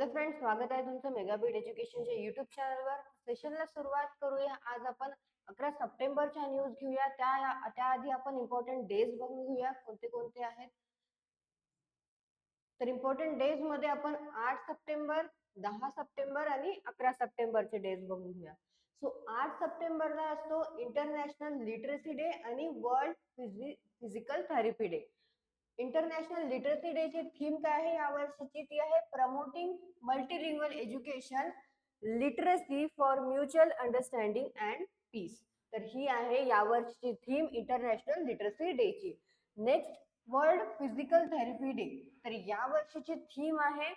Hello friends, स्वागत आहे तुमचं मेगाबीट एज्युकेशनच्या युट्यूब चॅनलवर. सेशनला सुरुवात करूया. आज आपण 11 सप्टेंबरच्या न्यूज घेऊया. त्याआधी आपण इम्पॉर्टंट डेज बघून घेऊया कोणते कोणते आहेत. तर इम्पॉर्टंट डेज मध्ये आपण 8 सप्टेंबर, 10 सप्टेंबर आणि 11 सप्टेंबरचे डेज बघून घेऊया. सो 8 सप्टेंबरला असतो इंटरनॅशनल लिटरसी डे आणि world physical therapy day. International literacy day ची थीम काय आहे यावर्षीची? ती आहे promoting multilingual education, literacy for mutual understanding and peace. तर ही आहे यावर्षीची थीम इंटरनॅशनल लिटरसी डे ची. Next, world physical therapy day. तर यावर्षीची थीम आहे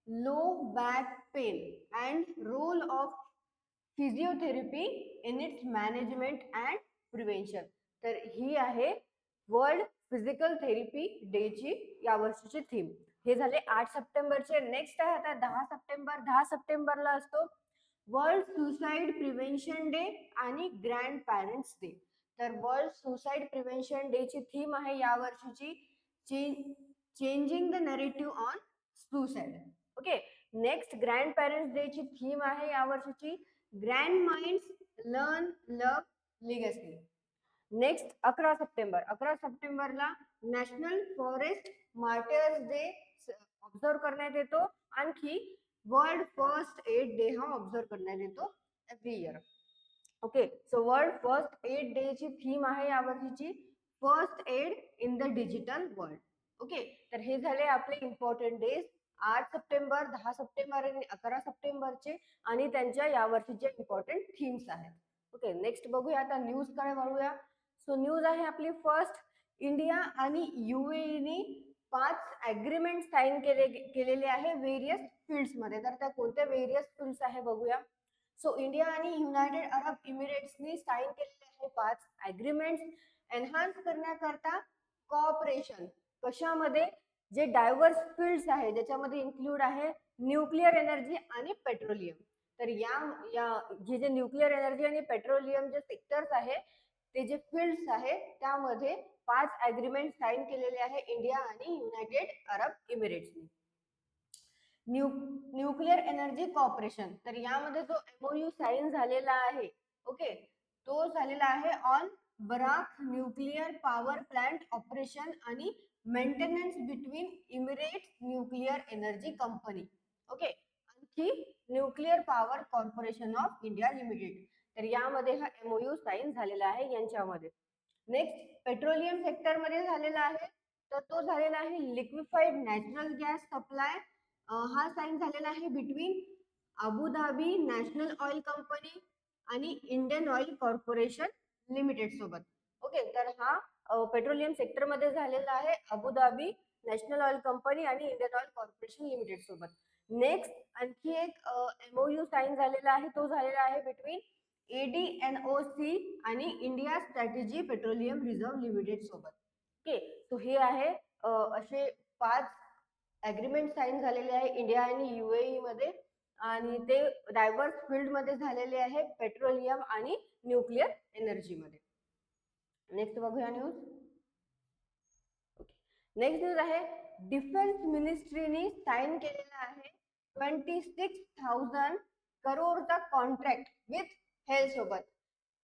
low back pain and role of physiotherapy in its management and prevention. तर ही आहे वर्ल्ड फिजिकल थेरपी डे ची यावर्षीची थीम. हे झाले 8 सप्टेंबरचे. नेक्स्ट आहे आता 10 सप्टेंबर. 10 सप्टेंबरला असतो वर्ल्ड सुसाईड प्रिव्हेन्शन डे आणि ग्रँड पॅरेंट्स डे. तर वर्ल्ड सुसाईड प्रिव्हेन्शन डे ची थीम आहे यावर्षीची changing the narrative on suicide. Okay. Next, grand parents day ची थीम आहे यावर्षीची ग्रँड माइंड्स लर्न लव लिगसी. Next 11 September. 11 सप्टेंबरला national forest martyrs day observe करण्यात येतो. आणखी वर्ल्ड फर्स्ट एड डे हा ऑब्झर्व करण्यात येतो every year. Okay. So world first aid day ची थीम आहे यावर्षीची first aid in the digital world. Okay. तर हे झाले आपले इम्पॉर्टंट डेज 8 सप्टेंबर, 10 सप्टेंबर आणि 11 सप्टेंबरचे आणि त्यांच्या यावर्षीचे इम्पॉर्टंट थीम्स आहेत. ओके. नेक्स्ट बघूया आता न्यूज कडे वळूया. सो न्यूज आहे आपली फर्स्ट, इंडिया आणि युएईने 5 अग्रीमेंट साइन केलेले आहे वेरियस फील्ड्स मध्ये. तर त्या कोणत्या वेरियस फील्ड्स आहे बघूया. सो इंडिया आणि युनायटेड अरब इमिरेट्सनी साइन केलेले आहे 5 अग्रीमेंट्स एनहान्स करण्याकरता कॉपरेशन. कशामध्ये? जे डायव्हर्स फील्ड्स आहे ज्याच्यामध्ये इन्क्लूड आहे न्यूक्लिअर एनर्जी आणि पेट्रोलियम. तर या जे न्यूक्लिअर एनर्जी आणि पेट्रोलियम जे सेक्टर्स आहे ते जे फील्ड्स आहे त्यामध्ये 5 अग्रीमेंट साइन केलेले आहे इंडिया आणि युनायटेड अरब इमिरेट्सनी. Nuclear energy corporation. तर यामध्ये जो एमओयू साइन झालेला आहे, ओके, तो झालेला आहे on Barakah nuclear power plant operation आणि maintenance between Emirates nuclear energy company. Okay. आणखी nuclear power corporation of India limited. तर यामध्ये हा एमओयू साइन झालेला आहे यांच्यामध्ये. नेक्स्ट, पेट्रोलियम सेक्टर मध्ये झालेला आहे तर तो झालेला आहे लिक्विफाईड नॅचरल गॅस सप्लाय. हा साइन झालेला आहे between Abu Dhabi national oil company आणि इंडियन ऑइल कॉर्पोरेशन लिमिटेड सोबत. ओके. तर हा पेट्रोलियम सेक्टर मध्ये झालेला आहे अबुधाबी नॅशनल ऑइल कंपनी आणि इंडियन ऑइल कॉर्पोरेशन लिमिटेड सोबत. नेक्स्ट, आणखी एक एमओयू साइन झालेला आहे तो झालेला आहे बिटवीन ADNOC आणि India strategy petroleum reserve limited सोबत. ओके. सो हे आहे असे 5 अग्रीमेंट साइन झालेले आहे इंडिया आणि युएई मध्ये आणि ते डायव्हर्स फील्ड मध्ये झालेले आहे पेट्रोलियम आणि न्यूक्लिअर एनर्जी मध्ये. नेक्स्ट बघूया न्यूज. ओके. नेक्स्ट न्यूज आहे डिफेन्स मिनिस्ट्रीने साइन केलेला आहे 26,000 करोडचा कॉन्ट्रॅक्ट विथ हेल सोबत,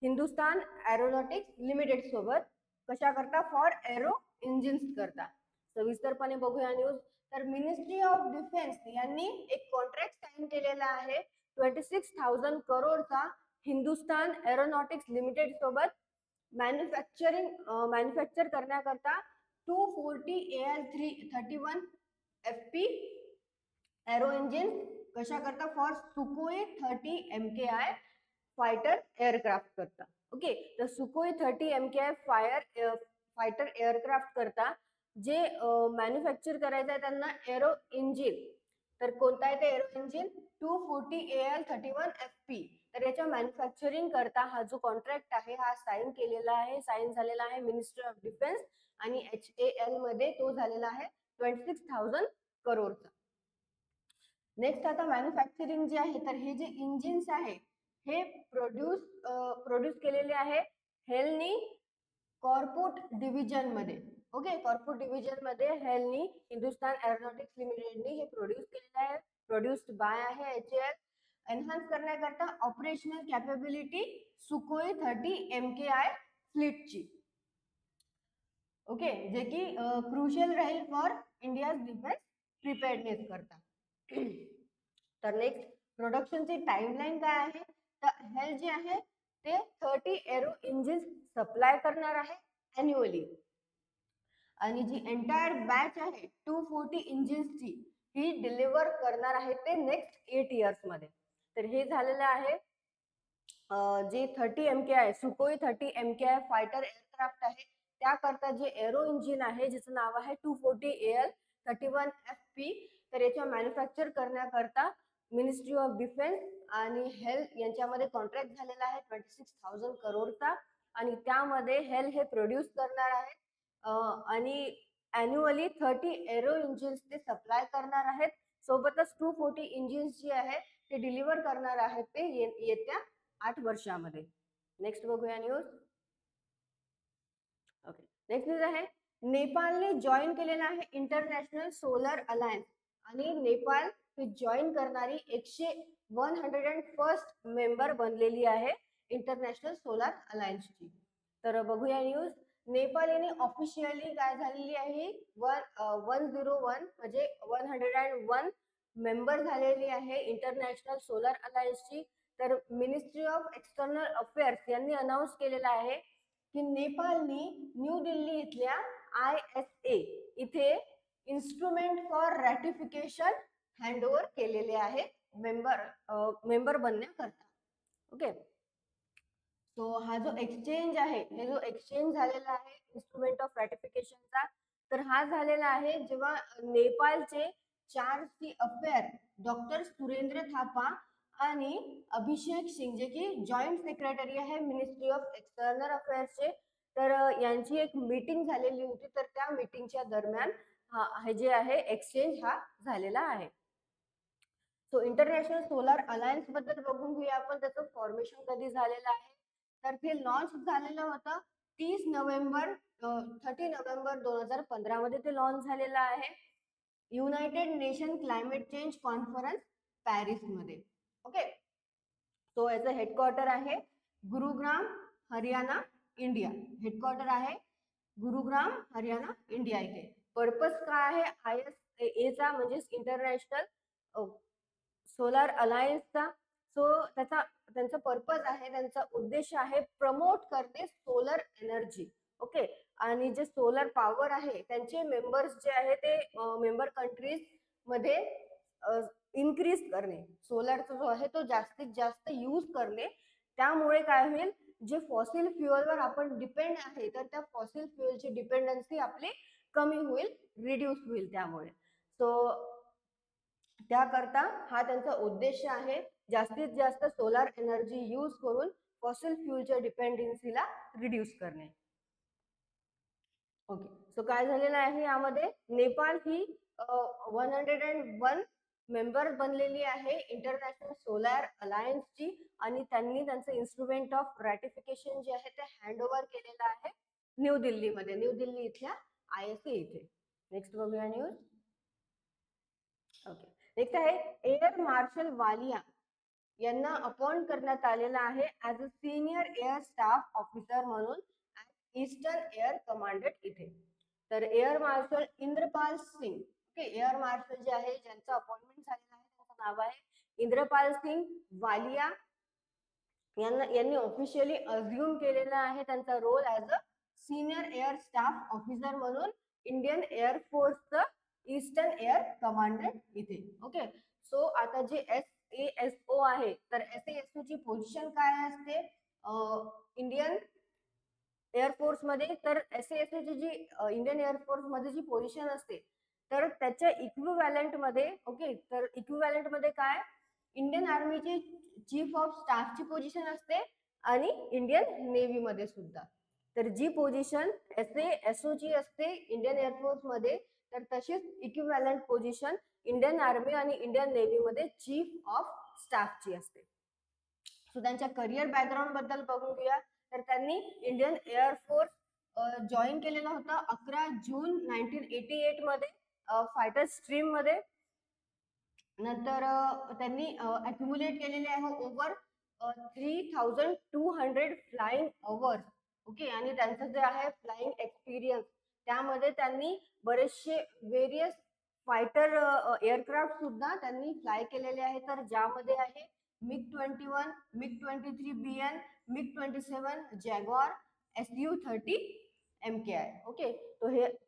हिंदुस्तान एरोनॉटिक्स लिमिटेड सोबत. कशा करता? फॉर एरो इंजिन्स करता. सविस्तरपणे बघूया न्यूज. तर मिनिस्ट्री ऑफ डिफेन्स यांनी एक कॉन्ट्रॅक्ट साइन केलेला आहे 26,000 करोडचा हिंदुस्तान एरोनॉटिक्स लिमिटेड सोबत मॅन्युफॅक्चर करण्याकरता 240 AL-31 FP एरो इंजिन. कशा करता? फॉर सुकोई 30 MKI फायटर एअरक्राफ्ट करता. ओके. तर सुकोई 30 MKI फायटर एअरक्राफ्ट करता जे मॅन्युफॅक्चर करायचं आहे त्यांना एरो इंजिन. तर कोणता आहे ते एरो इंजिन? 240 AL-31 FP. तर याच्या मॅन्युफॅक्चरिंग करता हा जो कॉन्ट्रॅक्ट आहे हा साइन केलेला आहे, साइन झालेला आहे मिनिस्ट्री ऑफ डिफेन्स आणि HAL मध्ये. तो झालेला आहे 26,000 करोडचा. नेक्स्ट, आता मॅन्युफॅक्चरिंग जे आहे तर हे जे इंजिन्स आहे हे प्रोड्यूस केलेले आहे हेलनी कॉर्पोट डिव्हिजन मध्ये. ओके. कॉर्पोट डिव्हिजन मध्ये हेलनी हिंदुस्तान एरोनॉटिक्स लिमिटेडनी हे प्रोड्यूस केलेले आहे प्रोड्युस्ड बाय आहे HAL. एनहान्स करण्याकरता ऑपरेशनल कॅपेबिलिटी सुकोई 30 MKI फ्लीटची. ओके, जे की क्रुशियल राहील फॉर इंडियाज डिफेन्स प्रिपेअर्डनेस करता. तर नेक्स्ट प्रोडक्शनची टाइमलाईन काय आहे, तर HAL जे आहे ते 30 एरो इंजिन्स सप्लाय करणार आहे अॅन्युअली. आणि जी एंटायर बॅच आहे 240 इंजिन्सची ही डिलिव्हर करणार आहे ते नेक्स्ट 8 इयर्स मध्ये. तर हे झालेलं आहे जे 30 MKI सुकोई 30 MKI फायटर एअरक्राफ्ट आहे त्याकरता जे एरो इंजिन आहे ज्याचं नाव आहे 240 AL31 FP. तर याच्या मॅन्युफॅक्चर करण्याकरता मिनिस्ट्री ऑफ डिफेन्स आणि HAL यांच्यामध्ये कॉन्ट्रॅक्ट झालेला आहे 26,000 करोडचा. आणि त्यामध्ये HAL हे प्रोड्यूस करणार आहे आणि अॅन्युअली 30 एरो इंजिन्स ते सप्लाय करणार आहेत. सोबतच 240 इंजिन्स जे आहे ते डिलिव्हर करणार आहेत ते येत्या 8 वर्षामध्ये. नेक्स्ट बघूया न्यूज. ओके, नेक्स्ट न्यूज आहे नेपाळने जॉईन केलेला आहे इंटरनॅशनल सोलर अलायन्स. आणि नेपाळ ही जॉईन करणारी 101 मेंबर बनलेली आहे इंटरनॅशनल सोलर अलायन्सची. तर बघूया न्यूज. नेपाळ यांनी ऑफिशियली काय झालेली आहे 101 म्हणजे 101 मेंबर झालेली आहे इंटरनॅशनल सोलर अलायन्सची. तर मिनिस्ट्री ऑफ एक्सटर्नल अफेअर्स यांनी अनाऊन्स केलेला आहे की नेपाळने न्यू दिल्ली इथल्या ISA इथे इन्स्ट्रुमेंट फॉर रॅटिफिकेशन हँडओव्हर केलेले आहे मेंबर बनण्याकरता. ओके, सो हा जो एक्सचेंज आहे हे जो एक्सचेंज झालेला आहे इन्स्ट्रुमेंट ऑफ रॅटिफिकेशनचा तर हा झालेला आहे जेव्हा नेपाळचे चार्ज अफेअर डॉक्टर सुरेंद्र थापा आणि अभिषेक सिंग जे की जॉईंट सेक्रेटरी आहे मिनिस्ट्री ऑफ एक्सटर्नल अफेअर्सचे. तर यांची एक मीटिंग झालेली होती. तर त्या मीटिंगच्या दरम्यान हे जे आहे एक्सचेंज हा झालेला आहे. सो इंटरनॅशनल सोलर अलायन्स बद्दल बघून घेऊया आपण त्याचं फॉर्मेशन कधी झालेलं आहे. तर ते लॉन्च झालेलं होतं 30 नोव्हेंबर 2015 मध्ये ते लॉन्च झालेलं आहे United nation climate change conference Paris मध्ये. ओके, तो याचं हेडक्वार्टर आहे गुरुग्राम हरियाणा इंडिया. हेडक्वार्टर आहे गुरुग्राम हरियाणा इंडिया इथे. पर्पस काय आहे ISA चा म्हणजे इंटरनॅशनल सोलर अलायन्सचा. सो त्यांचा पर्पज आहे त्यांचा उद्देश आहे प्रमोट करणे सोलर एनर्जी. ओके, आणि जे सोलर पॉवर आहे त्यांचे मेंबर्स जे आहे ते मेंबर कंट्रीज मध्ये इन्क्रीज करणे. सोलरचा जो आहे तो जास्तीत जास्त यूज करणे. त्यामुळे काय होईल जे फॉसिल फ्युएलवर आपण डिपेंड आहे तर त्या फॉसिल फ्युएलची डिपेंडन्सी आपली कमी होईल रिड्यूस होईल त्यामुळे. सो त्याकरता हा त्यांचा उद्देश आहे जास्तीत जास्त सोलर एनर्जी यूज करून फॉसिल फ्युएलच्या डिपेंडन्सीला रिड्यूस करणे. ओके, सो काय झालेलं आहे यामध्ये नेपाळ ही 101 मेंबर बनलेली आहे इंटरनॅशनल सोलर अलायन्सची. आणि त्यांनी त्यांचं इन्स्ट्रुमेंट ऑफ रॅटिफिकेशन जे आहे ते हँडओव्हर केलेलं आहे न्यू दिल्लीमध्ये, न्यू दिल्ली इथल्या ISA इथे. नेक्स्ट बघूया न्यूज. ओके, नेक्स्ट आहे एअर मार्शल वालिया यांना अपॉइंट करण्यात आलेला आहे as a senior air staff officer म्हणून ईस्टर्न एअर कमांडेड इथे. तर air marshal Inderpal Singh. Okay, air marshal जे आहे ज्यांचं अपॉइंटमेंट झालेलं आहे त्यांचं नाव आहे इंद्रपाल सिंग वालिया. यांनी ऑफिशियली अज्युम केलेला आहे त्यांचा role as a senior air staff officer म्हणून इंडियन एअर फोर्सचं ईस्टर्न एअर कमांडेड इथे. ओके, सो आता जे SASO आहे तर SASO ची पोझिशन काय असते इंडियन एअरफोर्स मध्ये. तर SASO ची जी इंडियन एअरफोर्स मध्ये जी पोझिशन असते तर त्याच्या इक्विव्हॅलंट मध्ये ओके, तर इक्विव्हॅलंट मध्ये काय इंडियन आर्मीची चीफ ऑफ स्टाफची पोझिशन असते आणि इंडियन नेव्ही मध्ये सुद्धा. तर जी पोझिशन SASO ची असते इंडियन एअरफोर्स मध्ये तर तशीच इक्विव्हॅलंट पोझिशन इंडियन आर्मी आणि इंडियन नेव्ही मध्ये चीफ ऑफ स्टाफची असते. सो त्यांच्या करिअर बॅकग्राऊंड बद्दल बघून घेऊया. तर त्यांनी इंडियन एअरफोर्स जॉईन केलेला होता 11 जून 1988 मध्ये फायटर स्ट्रीम मध्ये. नंतर त्यांनी अक्युमुलेट केलेले आहे ओव्हर 3200 फ्लाइंग अवर्स. ओके, आणि त्यांचं जे आहे फ्लाइंग एक्सपिरियन्स त्यामध्ये त्यांनी बरेचसे व्हेरियस फायटर एअरक्राफ्ट सुद्धा त्यांनी फ्लाय केलेले आहे. तर ज्यामध्ये आहे MiG-21, MiG-23BN, MiG-27, Jaguar, Su-30 MKI. Okay,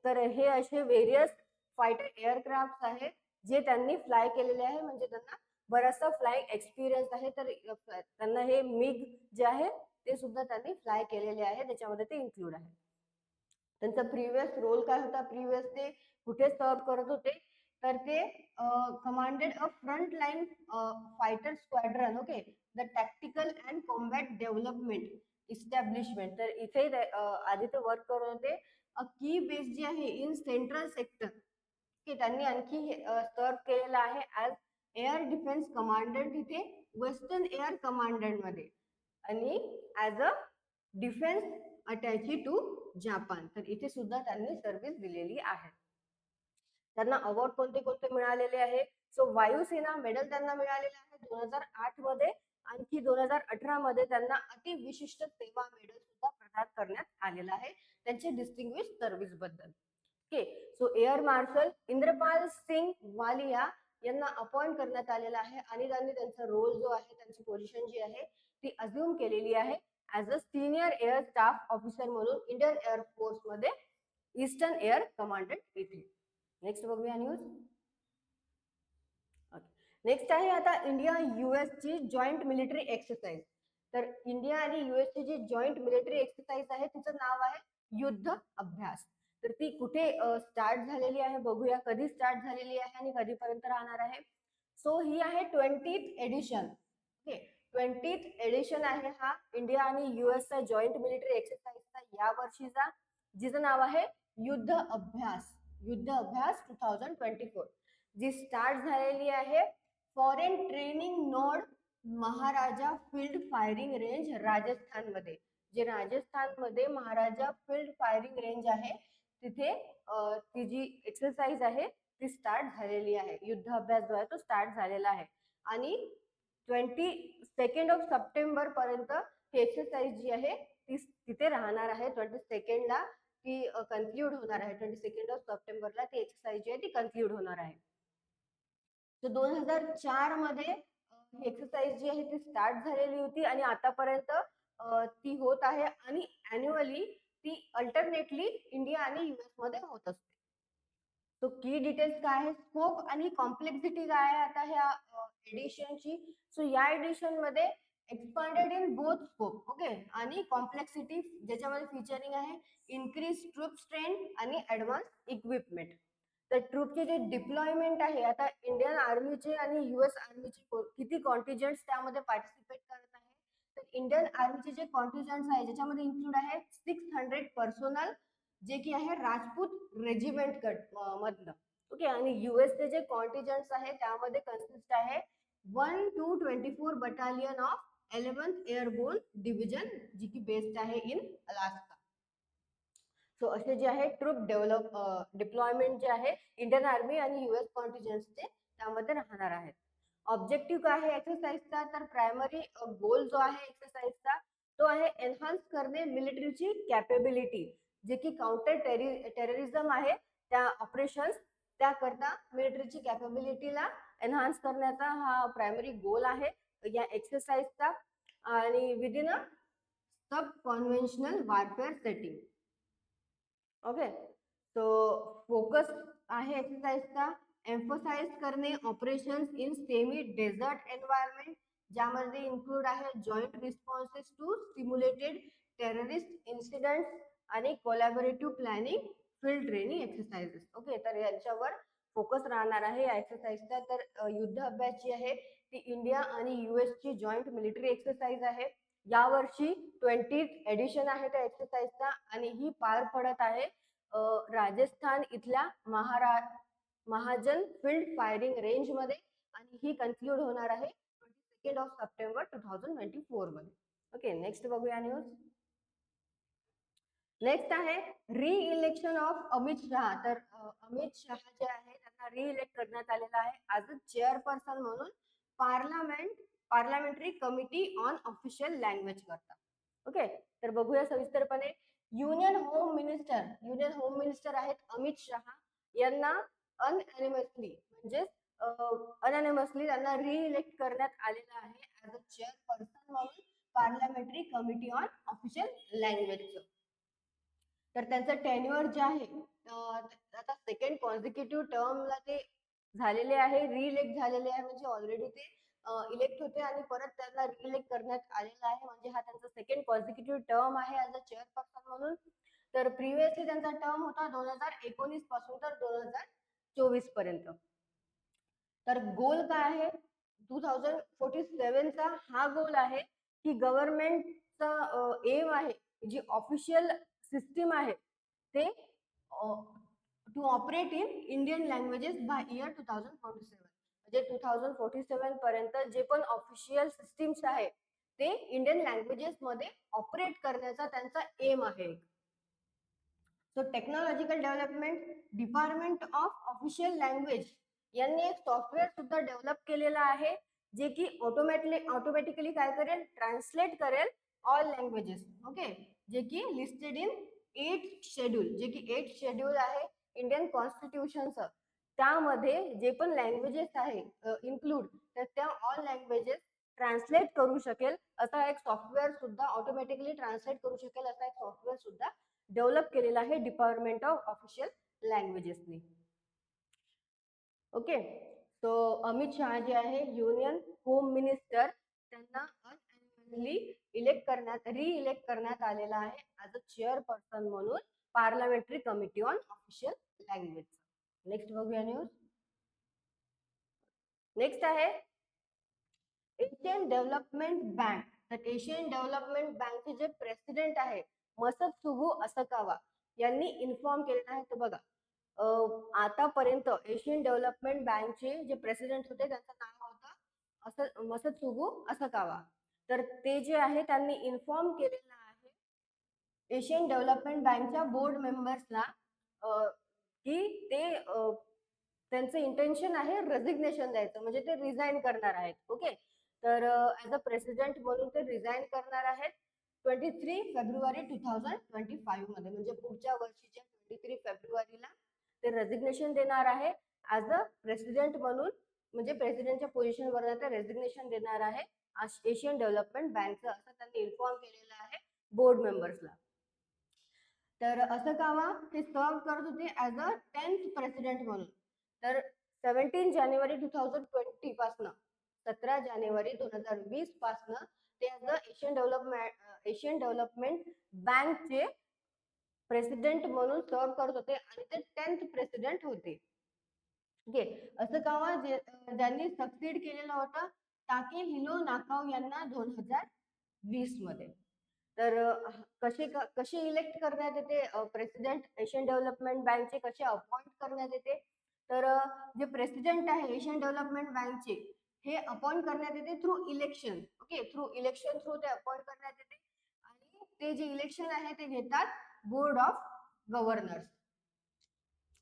तर हे असे व्हेरियस फायटर एअरक्राफ्ट आहेत जे त्यांनी फ्लाय केलेले आहे, म्हणजे त्यांना बराचसा फ्लाइंग एक्सपिरियन्स आहे. तर त्यांना हे मिग जे आहे ते सुद्धा त्यांनी फ्लाय केलेले आहे, त्याच्यामध्ये ते इन्क्लूड आहे. त्यांचा प्रिव्हियस रोल काय होता, प्रिव्हियस ते कुठे सर्व करत होते, तर ते commanded a front line fighter squadron. Okay, the tactical and combat development establishment. तर इथे आधी ते वर्क करत होते की बेस जी आहे इन सेंट्रल सेक्टर. की त्यांनी आणखी सर्व केलेला आहे ऍज एअर डिफेन्स कमांडंट तिथे वेस्टर्न एअर कमांडंट मध्ये, आणि as a defence attache to Japan. तर इथे सुद्धा त्यांनी सर्व्हिस दिलेली आहे. त्यांना अवॉर्ड कोणते कोणते मिळालेले आहे, सो वायुसेना मेडल त्यांना मिळालेले आहे 2008 मध्ये, आणखी 2018 मध्ये त्यांना अतिविशिष्ट सेवा मेडल सुद्धा प्रदान करण्यात आलेला आहे त्यांचे डिस्टिंग्विश सर्व्हिस बद्दल. Okay, so air marshal Inderpal Singh Walia यांना अपॉइंट करण्यात आलेला आहे, आणि त्यांनी त्यांचा रोल जो आहे, त्यांची पोझिशन जी आहे ती अज्युम केलेली आहे as a senior air staff officer म्हणून इंडियन एअर फोर्स मध्ये ईस्टर्न एअर कमांडंट इथे. नेक्स्ट बघूया न्यूज. नेक्स्ट आहे आता इंडिया यूएस ची जॉईंट मिलिटरी एक्सरसाइज. तर इंडिया आणि यूएस ची जी जॉईंट मिलिटरी एक्सरसाइज आहे तिचं नाव आहे युद्ध अभ्यास. तर ती कुठे स्टार्ट झालेली आहे बघूया, कधी स्टार्ट झालेली आहे आणि कधीपर्यंत राहणार आहे. सो ही आहे 20th addition. Okay, 20th addition आहे हा इंडिया आणि यूएस चा जॉईंट मिलिटरी एक्सरसाइजचा या वर्षीचा, जिचं नाव आहे युद्ध अभ्यास. युद्ध अभ्यास 2024, जी स्टार्ट झालेली आहे फॉरेन ट्रेनिंग नोड महाराजा फील्ड फायरिंग रेंज राजस्थान मध्ये. जे राजस्थान मध्ये महाराजा फील्ड फायरिंग रेंज आहे तिथे ती जी एक्सरसाइज आहे ती स्टार्ट झालेली आहे. युद्ध अभ्यास जो आहे तो स्टार्ट झालेला आहे, आणि 22 सप्टेंबर पर्यंत ही एक्सरसाइज जी आहे ती तिथे राहणार आहे. 22 ला ती कन्क्लूड होणार आहे. 22 सप्टेंबरला ती एक्सरसाइज जी आहे ती कन्क्लूड होणार आहे. तर 2004 मध्ये ही एक्सरसाइज जी आहे ती स्टार्ट झालेली होती, आणि आतापर्यंत ती होत आहे, आणि अॅन्युअली ती अल्टरनेटली इंडिया आणि यूएस मध्ये होत असते. तो की डिटेल्स काय आहे, स्कोप आणि कॉम्प्लेक्सिटी काय आहे आता ह्या एडिशनची. सो या एडिशन मध्ये expanded in both scope. Okay, आणि कॉम्प्लेक्सिटी ज्याच्यामध्ये फीचरिंग आहे इन्क्रीज ट्रूप स्ट्रेंथ आणि ऍडव्हान्स इक्विपमेंट. तर ट्रूपचे जे डिप्लॉयमेंट आहे, आता इंडियन आर्मीचे आणि यूएस आर्मीचे किती कॉन्टिजेंट्स त्यामध्ये पार्टिसिपेट करत आहे, तर इंडियन आर्मीचे जे कॉन्टिजेंट्स आहे ज्याच्यामध्ये इन्क्लूड आहे 600 पर्सोनल, जे की आहे राजपूत रेजिमेंट मधलं. ओके, आणि यूएसचे जे कॉन्टिजेंट्स आहे त्यामध्ये कन्सिस्ट आहे 1 to 24 battalion of 11th airborne division, जी की बेस्ड आहे इन अलास्का. सो असे जे आहे ट्रूप डिप्लॉयमेंट जे आहे इंडियन आर्मी आणि यूएस कॉन्टिजेंट्सचे त्यामध्ये राहणार आहेत. ऑब्जेक्टिव्ह काय आहे एक्सरसाइजचा, तर प्रायमरी गोल जो आहे एक्सरसाइजचा तो आहे एनहान्स करणे मिलिटरीची कॅपेबिलिटी, जे की काउंटर टेररिझम आहे त्या ऑपरेशन्स त्याकरता मिलिटरीची कॅपेबिलिटीला एनहान्स करण्याचा हा प्रायमरी गोल आहे या एक्सरसाइजचा, आणि within a sub conventional warfare setting. Okay, तो फोकस आहे एक्सरसाइजचा एम्फोसाइज करणे operations in semi desert environment, ज्यामध्ये इन्क्लूड आहे joint responses to simulated terrorist incidents आणि collaborative planning field training exercises. Okay, तर यांच्यावर फोकस राहणार आहे या एक्सरसाइजचा. तर युद्ध अभ्यास जी आहे ती इंडिया आणि यूएस ची जॉईंट मिलिटरी एक्सरसाइज आहे. यावर्षी 20th एडिशन आहे त्या एक्सरसाइजचा, आणि ही पार पडत आहे राजस्थान इथल्या महाजन फील्ड फायरिंग रेंज मध्ये, आणि ही कन्क्लूड होणार आहे 22 सप्टेंबर 2024 मध्ये. ओके, नेक्स्ट बघूया न्यूज. नेक्स्ट आहे री इलेक्शन ऑफ अमित शहा. तर अमित शहा जे आहे त्यांना यांना रिइलेक्ट करण्यात आलेला आहे ॲज अ चेअरपर्सन म्हणून parliamentary committee on official language करता. ओके, तर बघूया सविस्तरपणे. युनियन होम मिनिस्टर आहेत अमित शहा यांना अनएनिमसली म्हणजेच अनएनिमसली त्यांना रिइलेक्ट करण्यात आलेलं आहे ॲज अ चेअरपर्सन म्हणून पार्लमेंटरी कमिटी ऑन ऑफिशियल लँग्वेजचं. तर त्यांचं टेन्युअर जे आहे आता सेकंड कॉन्झिक्युटिव्ह टर्मला ते झालेले आहे, रिइलेक्ट झालेले आहे, म्हणजे ऑलरेडी ते इलेक्ट होते आणि परत त्यांना रिइलेक्ट करण्यात आलेला आहे, म्हणजे हा त्यांचा सेकंड कॉन्झिक्युटिव्ह टर्म आहे ॲज अ चेअरपर्सन म्हणून. तर प्रिव्हियसली त्यांचा टर्म होता 2019 पासून तर 2024 पर्यंत. तर गोल काय आहे 2047 चा हा गोल आहे की गव्हर्नमेंटचा एम आहे जी ऑफिशियल सिस्टीम आहे ते to operate in Indian languages by year 2047. म्हणजे 2047 पर्यंत जे पण ऑफिशियल सिस्टीम्स आहे ते इंडियन लँग्वेजेस मध्ये ऑपरेट करण्याचा त्यांचा एम आहे. So technological development department of official language यांनी एक सॉफ्टवेअर सुद्धा डेव्हलप केलेला आहे जे की ऑटोमॅटिकली काय करेल, ट्रान्सलेट करेल ऑल लँग्वेजेस. ओके, जे की लिस्टेड इन 8 शेड्यूल, जे की 8 शेड्यूल आहे इंडियन कॉन्स्टिट्यूशनचं. त्यामध्ये जे पण लँग्वेजेस आहे इन्क्लूड, तर त्या ऑल लँग्वेजेस ट्रान्सलेट करू शकेल असा एक सॉफ्टवेअर सुद्धा, ऑटोमॅटिकली ट्रान्सलेट करू शकेल असा एक सॉफ्टवेअर सुद्धा डेव्हलप केलेला आहे डिपार्टमेंट ऑफ ऑफिशियल लँग्वेजेसनी. ओके, सो अमित शहा जे आहे युनियन होम मिनिस्टर त्यांना रिइलेक्ट करण्यात आलेला आहे ॲज अ चेअरपर्सन म्हणून parliamentary committee on official language. Next बघूया न्यूज. नेक्स्ट आहे एशियन डेव्हलपमेंट बँक. तर एशियन डेव्हलपमेंट बँकचे जे प्रेसिडेंट आहे मसत्सुगु असकावा यांनी इन्फॉर्म केलेलं आहे. तर बघा आतापर्यंत एशियन डेव्हलपमेंट बँकचे जे प्रेसिडेंट होते त्यांचं नाव होतं मसत्सुगु असकावा. तर ते जे आहे त्यांनी इन्फॉर्म केलेलं आहे एशियन डेव्हलपमेंट बँकच्या बोर्ड मेंबर्सला की ते त्यांचं इंटेन्शन आहे रेझिग्नेशन द्यायचं, म्हणजे ते रिझाईन करणार आहेत. ओके, तर ॲज अ प्रेसिडेंट म्हणून ते रिझाईन करणार आहेत 23 फेब्रुवारी 2025 मध्ये, म्हणजे पुढच्या वर्षीच्या 23 फेब्रुवारीला ते रेझिग्नेशन देणार आहे ॲज अ प्रेसिडेंट म्हणून, म्हणजे प्रेसिडेंटच्या पोझिशनवर ते रेझिग्नेशन देणार आहे एशियन डेव्हलपमेंट बँकचं, असं त्यांनी इन्फॉर्म केलेलं आहे बोर्ड मेंबर्सला. तर असकावा हे सर्व करत होते ॲज अ 10th प्रेसिडेंट म्हणून. तर 17 जानेवारी 2020 पासनं 17 जानेवारी 2020 पासनं ते ॲज अ एशियन डेव्हलपमेंट बँकचे प्रेसिडेंट म्हणून सर्व करत होते आणि ते 10th प्रेसिडेंट होते. ओके, असकावा ज्यांनी सक्सीड केलेलं होतं ताकेहिरो नाकाओ यांना 2020 मध्ये. तर कसे इलेक्ट करण्यात येते प्रेसिडेंट एशियन डेव्हलपमेंट बँकचे, कसे अपॉइंट करण्यात येते, तर जे प्रेसिडेंट आहे एशियन डेव्हलपमेंट बँकचे हे अपॉइंट करण्यात येते थ्रू इलेक्शन. ओके, थ्रू ते अपॉइंट करण्यात येते आणि ते जे इलेक्शन आहे ते घेतात board of governor's.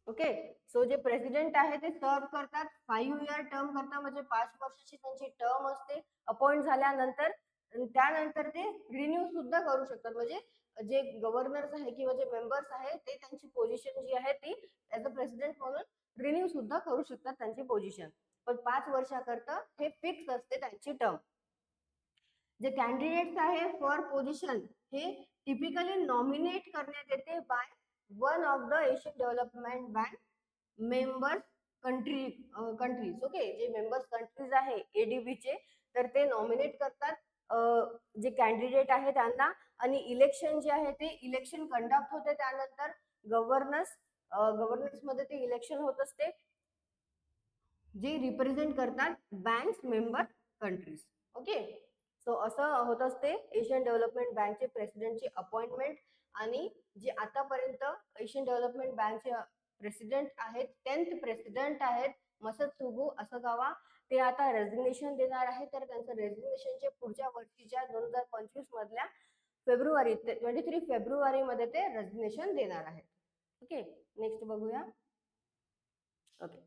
Okay, so जे प्रेसिडेंट आहे ते सर्व करतात 5 इयर टर्म करतात, म्हणजे 5 वर्षाची त्यांची टर्म असते अपॉइंट झाल्यानंतर. त्यानंतर ते रिन्यू सुद्धा करू शकतात, म्हणजे जे गव्हर्नर्स आहे किंवा जे मेंबर्स आहे ते त्यांची पोझिशन जी आहे ती ॲज अ प्रेसिडेंट म्हणून रिन्यू सुद्धा करू शकतात त्यांची पोझिशन, पण 5 वर्षाकरता हे फिक्स असते त्यांची टर्म. जे कॅन्डिडेट्स आहे फॉर पोझिशन हे टिपिकली नॉमिनेट करण्यात येते by one of the Asian development bank members countries. Okay, जे मेंबर्स कंट्रीज आहे एडीबीचे तर ते नॉमिनेट करतात जे कॅन्डिडेट आहे त्यांना, आणि इलेक्शन जे आहे ते इलेक्शन कंडक्ट होते. त्यानंतर गव्हर्नन्स मध्ये ते इलेक्शन होत असते जे रिप्रेझेंट करतात banks member countries. Okay, so असं होत असते एशियन डेव्हलपमेंट बँकचे प्रेसिडेंटची अपॉइंटमेंट. आणि जे आतापर्यंत एशियन डेव्हलपमेंट बँकचे प्रेसिडेंट आहेत 10th प्रेसिडेंट आहेत मसत्सुगु असकावा, ते आता रेझिग्नेशन देणार आहे. तर त्यांचं रेझिग्नेशनचे पुढच्या वर्षीच्या 2025 मधल्या 23 फेब्रुवारी मध्ये ते रेझिग्नेशन देणार आहेत. ओके, नेक्स्ट बघूया. ओके,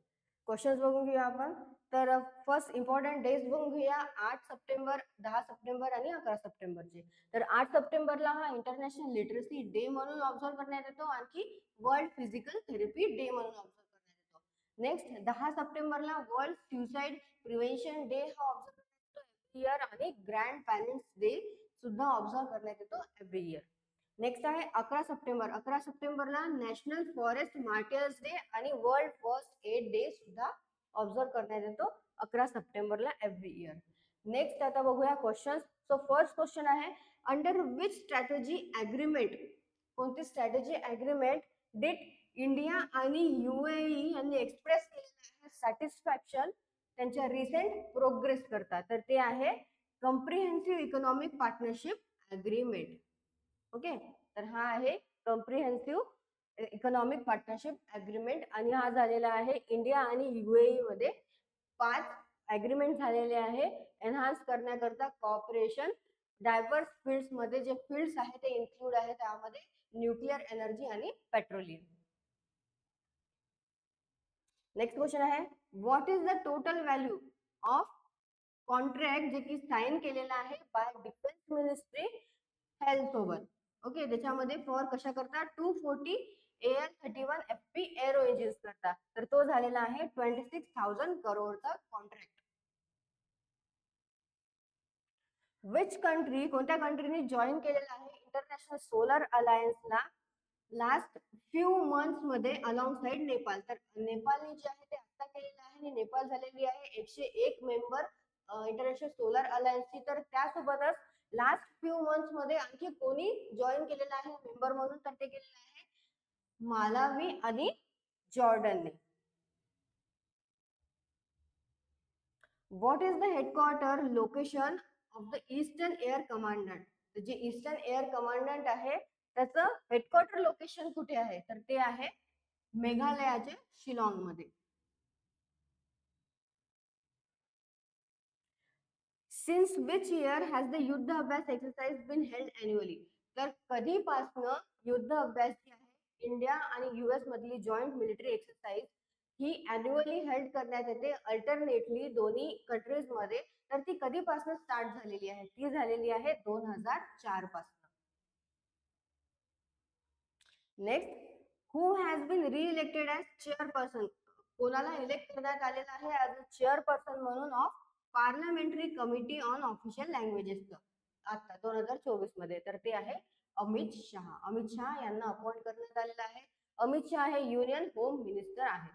क्वेश्चन्स बघून घेऊया आपण. तर फर्स्ट इम्पॉर्टंट डेज बघून घेऊया. 8 सप्टेंबर, 10 सप्टेंबर आणि 11 सप्टेंबरचे. तर 8 सप्टेंबरला हा इंटरनॅशनल लिटरसी डे म्हणून ऑब्झर्व करण्यात येतो, आणखी वर्ल्ड फिजिकल थेरपी डे म्हणून ऑब्झर्व करण्यात येतो. नेक्स्ट 10 सप्टेंबरला वर्ल्ड सुसाईड प्रिव्हेन्शन डे हा ऑब्झर्व करण्यात येतो इयर, आणि ग्रँड पॅरेंट्स डे सुद्धा ऑब्झर्व करण्यात येतो एव्हरी इयर. नेक्स्ट आहे 11 सप्टेंबर. 11 सप्टेंबरला नॅशनल फॉरेस्ट मार्टियर्स डे आणि वर्ल्ड फर्स्ट एड डे सुद्धा ऑब्झर्व करण्यात येतो 11 सप्टेंबरला एव्हरी इयर. नेक्स्ट आता बघूया क्वेश्चन. सो फर्स्ट क्वेश्चन आहे, अंडर विच स्ट्रॅटेजी अग्रीमेंट, कोणती स्ट्रॅटेजी अग्रीमेंट डिड इंडिया आणि UAE यांनी एक्सप्रेस केलेलं आहे सॅटिस्फॅक्शन त्यांच्या रिसेंट प्रोग्रेस करता. तर ते आहे comprehensive economic partnership agreement. Okay, तर हा आहे कॉम्प्रिहेन्सिव्ह इकॉनॉमिक पार्टनरशिप अग्रीमेंट, आणि हा झालेला आहे इंडिया आणि UAE मध्ये. 5 अग्रीमेंट झालेले आहे एनहान्स करण्याकरता कॉपरेशन डायव्हर्स फील्ड्स मध्ये. जे फील्ड्स आहे ते इन्क्लूड आहे त्यामध्ये न्यूक्लिअर एनर्जी आणि पेट्रोलियम. नेक्स्ट क्वेश्चन आहे, what is the total value of contract जे की साइन केलेला आहे बाय डिफेन्स मिनिस्ट्री हेल्थ सोबत. ओके, त्याच्यामध्ये फॉर कशा करता 240 AL-31 FP एरो इंजिन्स करता. तर तो झालेला आहे 26,000 करोडचा कॉन्ट्रॅक्ट. विच कंट्री, कोणत्या कंट्रीने जॉईन केलेला आहे इंटरनॅशनल सोलर अलायन्सला लास्ट फ्यू मंथ्स मध्ये अलॉंग साइड नेपाळ. तर नेपाळने जे आहे ते आता केलेलं आहे, आणि नेपाळ झालेली आहे 101 मेंबर इंटरनॅशनल सोलर अलायन्सची. तर त्यासोबतच लास्ट फ्यू मंथ्स मध्ये आणखी कोणी जॉईन केलेलं आहे मेंबर म्हणून, तर ते केलेलं आहे मालावी आणि जॉर्डनने. What is the headquarter location of the eastern air commandant. जे ईस्टर्न एअर कमांडंट आहे त्याचं हेडक्वार्टर लोकेशन कुठे आहे, तर ते आहे मेघालयाचे शिलाँग मध्ये. Since which year has the युद्ध अभ्यास एक्सरसाइज बीन हेल्ड एन्युअली. तर कधीपासून युद्ध अभ्यास जी आहे इंडिया आणि US मधली जॉईंट मिलिटरी एक्सरसाइज ही अॅन्युअली हेल्ड करण्यात येते अल्टरनेटली दोन्ही कंट्रीज मध्ये. तर ती कधीपासून स्टार्ट झालेली आहे, ती झालेली आहे 2004 पासून. Next, who has been reelected as chairperson. कोणाला इलेक्ट करण्यात आलेला आहे ॲज अ चेअरपर्सन म्हणून of parliamentary committee on official languages आता 2024 मध्ये. तर ते आहे अमित शहा. अमित शहा यांना अपॉइंट करण्यात आलेलं आहे. अमित शहा हे युनियन होम मिनिस्टर आहेत.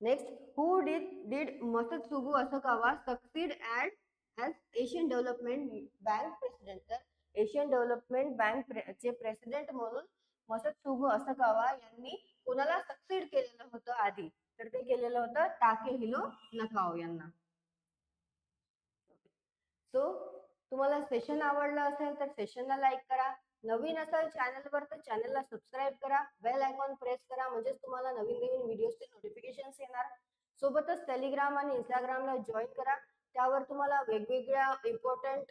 Next, who did मसत्सुगु असकावा succeed as Asian development bank president. तर एशियन डेव्हलपमेंट बँक चे प्रेसिडेंट म्हणून मसत्सुगु असकावा यांनी कोणाला सक्सीड केलेलं होतं आधी, तर ते केलेलं होतं टाकेहिरो नकाओ यांना. सो तुम्हाला सेशन आवडलं असेल तर सेशनला लाईक करा. नवीन असाल चॅनलवर तर चॅनलला सबस्क्राईब करा, बेल आयकॉन प्रेस करा, म्हणजेच तुम्हाला नवीन नवीन व्हिडिओचे नोटिफिकेशन्स येणार. सोबतच टेलिग्राम आणि इंस्टाग्रामला जॉईन करा. त्यावर तुम्हाला वेगवेगळ्या इम्पॉर्टंट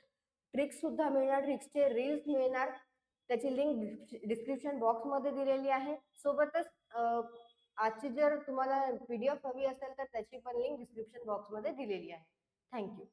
ट्रिक्स सुद्धा मिळणार, ट्रिक्सचे रील्स मिळणार. त्याची लिंक डिस्क्रिप्शन बॉक्स मध्ये दिलेली आहे. सोबतच आजची जर तुम्हाला PDF हवी असेल तर त्याची पण लिंक डिस्क्रिप्शन बॉक्स मध्ये दिलेली आहे. थँक्यू.